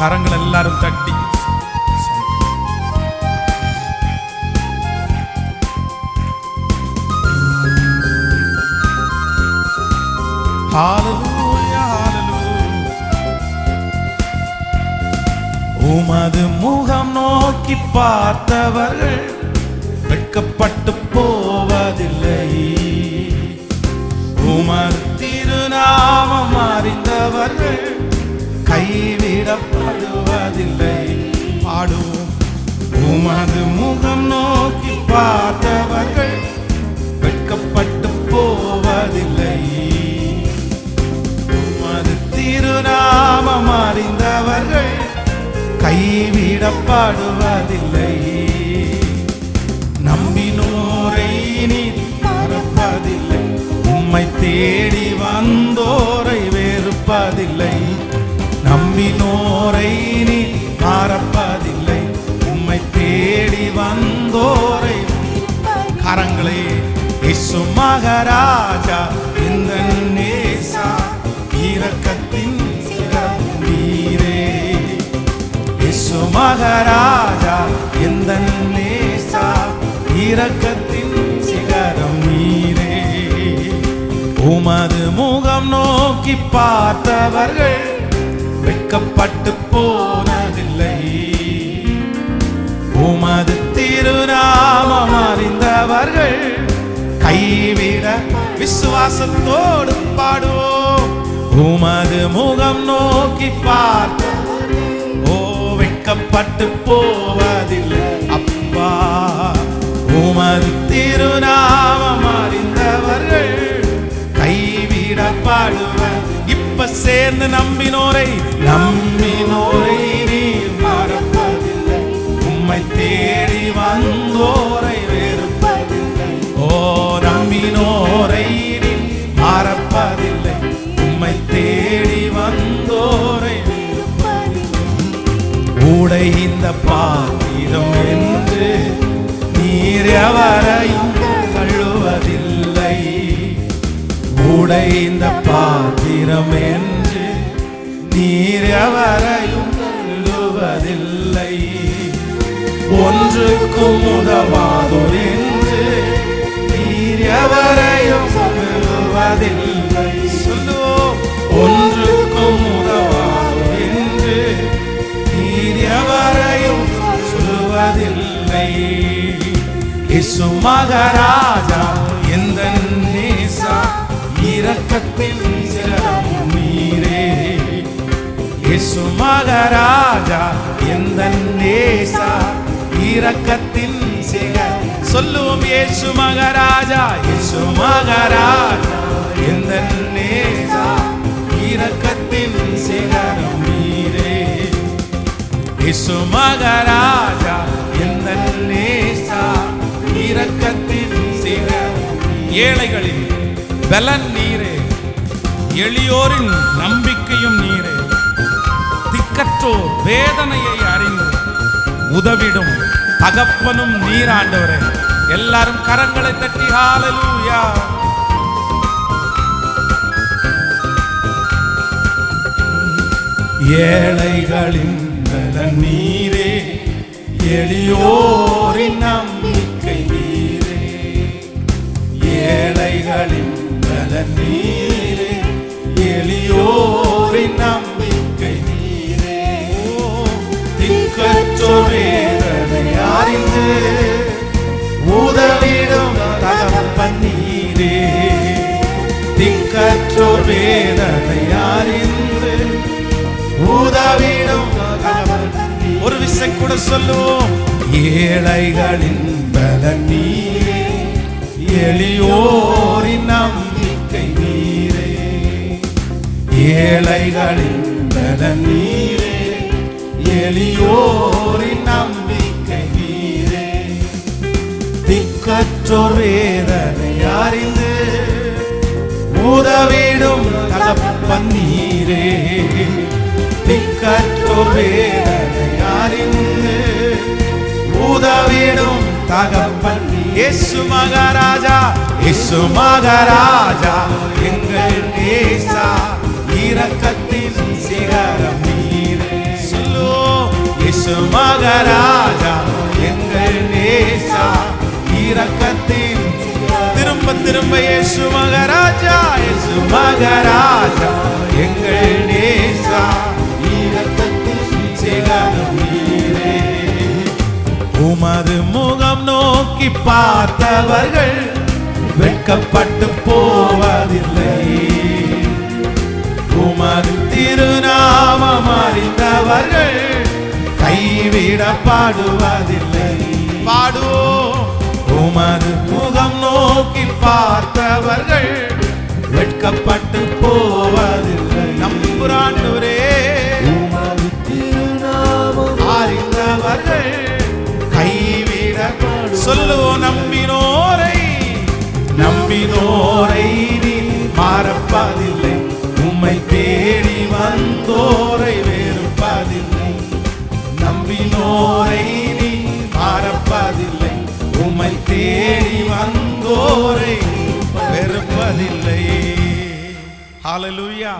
கரங்கள் எல்லாரும் தட்டி ஹalleluya ஹalleluya. உமது முகம் நோக்கி பார்த்தவர்கள் வெட்கப்பட்டு போவதில்லை. உமது திருநாமம் அறிந்தவர்கள் கைவிடப்படுவதில்லை. பாடுவோம். உமது முகம் நோக்கி பார்த்தவர்கள் வெட்கப்பட்டு போவதில்லை. உமது திருநாமம் அறிந்தவர்கள் கைவிடப்படுவதில்லை. நம்பினோரை நீ மறப்பதில்லை. உம்மை தேடி வந்தோரை வெறுப்பதில்லை. நம்பினோரை நீ மறப்பதில்லை. உம்மை தேடி வந்தோரை கரங்களே இயேசு மகாராஜா இந்த நேசா இரக்கத்தின் நீரே. இயேசு மகாராஜா இந்த நேசா இரக்கத்தின் சிகரம் நீரே. உமது முகம் நோக்கி பார்த்தவர்கள் வெட்கப்பட்டு போனதில்லை. உமது திருநாமம் அறிந்தவர்கள் கைவிட விசுவாசத்தோடு பாடுவோம். உமது முகம் நோக்கி பார்த்த வெட்கப்பட்டு போவதில்லை. அப்பா உமது திருநாமம் அறிந்தவர்கள் கைவிடப்படுவர். இப்ப சேர்ந்து நம்பினோரை நீர் மறப்பதில்லை. உம்மை தேடி வந்தோரை வெறுப்பதில்லை. ஓ நம்பினோரை நீர் மறப்பதில்லை. உம்மை தேடி வந்தோரை உடைந்த பாத்திரம் என்று நீர் எவரையும் கழுவதில்லை. உடைந்த பாத்திரம் என்று நீர் எவரையும் கழுவதில்லை. ஒன்றுக்கும் உதவாதோர் என்று நீர் எவரையும் கழுவதில்லை. சொல்லுவோம். ஒன்றுக்கும் உதவாதோர் என்று நீர் எவரையும் சொல்வதில்லை. இயேசு மகாராஜா எந்த நேசா இரக்கத்தின் சிகரம் நீரே. இயேசு மகாராஜா எந்த நேசா இரக்கத்தின் சிகரம். சொல்லுவோம். இயேசு மகாராஜா இயேசு மகாராஜா எந்த நேசா இரக்கத்தின் சிகரம் நீரே. இயேசு மகாராஜா எந்த நேசா இரக்கத்தின் சிகரம். ஏழைகளின் பலன் நீரே. எளியோரின் நம்பிக்கையும் நீரே. திக்கற்றோர் வேதனையை அறிந்து உதவிடும் தகப்பனும் நீர் ஆண்டவரே. எல்லாரும் கரங்களை தட்டி ஹalleluya. ஏழைகளின் பலன் நீரே. எளியோரின் நம்பிக்கை நீரே. ஏழைகளின் பலன் நீரே. எளியோரின் நம்பிக்கை நீரே. திக்கற்றோர் வேதனை அறிந்து உதவிடும் தகப்பன் நீரே. திக்கற்றோர் வேதனை அறிந்து உதவிடும் தகப்பன். ஒரு விசை கூட சொல்லுவோம். ஏழைகளின் பலன் நீரே. எளியோரின் நம்பிக்கை நீரே. ஏழைகளின் பலன் நீரே. எளியோரின் நம்பிக்கை நீரே. திக்கற்றோர் வேதனை அறிந்து உதவிடும் தகப்பன் நீரே. திக்கற்றோர் வேதனை அறிந்து உதவிடும் தகப்பன். இயேசு மகாராஜா இயேசு மகாராஜா எங்கள் நேசா இரக்கத்தின் சிகரம் நீரே. இயேசு மகாராஜா எங்கள் நேசா இரக்கத்தின் திரும்ப திரும்ப இயேசு மகாராஜா எங்கள் நேசா இரக்கத்தின் சிகரம் நீரே. உமது முகம் நோக்கி பார்த்தவர்கள் வெட்கப்பட்டு போவதில்லை, உமது திருநாமம் அறிந்தவர்கள் கைவிடப்படுவதில்லை. பாடுவோம். உமது முகம் நோக்கி பார்த்தவர்கள் வெட்கப்பட்டு போவதில்லை. நம்புறாண்டவரே உமது திருநாமம் அறிந்தவர்கள் கைவிடப்படு. சொல்லுவோம். நம்பினோரை நீ மறப்பதில்லை, உம்மை தேடி வந்தோரை வெறுப்பதில்லை. நம்பினோரை நீ மறப்பதில்லை, உம்மை தேடி வந்தோரை வெறுப்பதில்லை. ஹல்லேலூயா.